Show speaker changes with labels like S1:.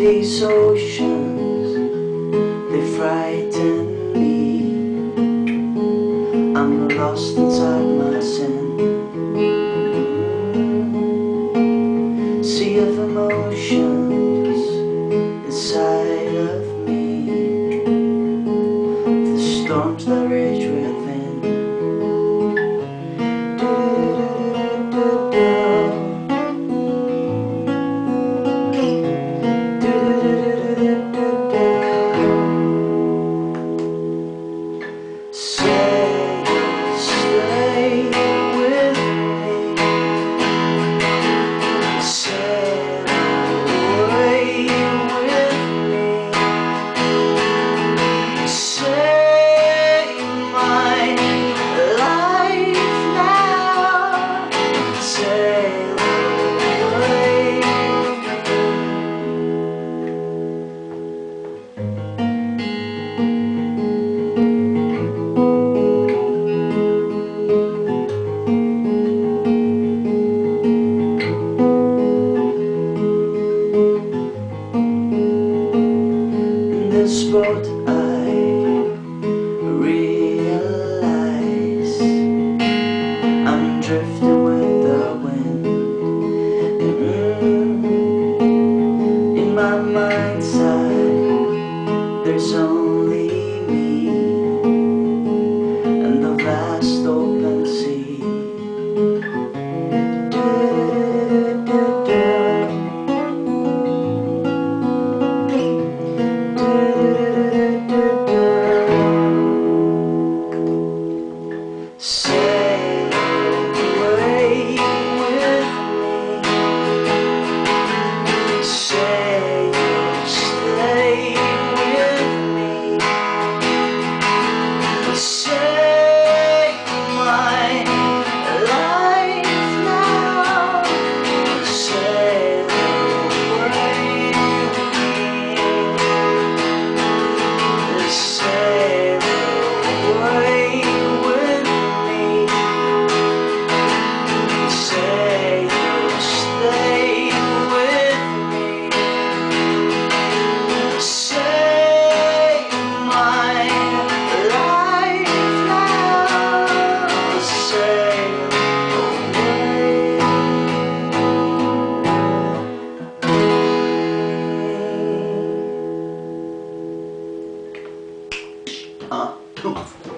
S1: These oceans, they frighten me. I'm lost inside my sin. Sea of emotions inside of me, the storms that rage within. This boat I realize I'm drifting with the wind. In my mind's eye there's only me and the vast open sea. Sail away with me. Say you'll stay with me. Save my life now. Sail away with me. Sail away. Huh?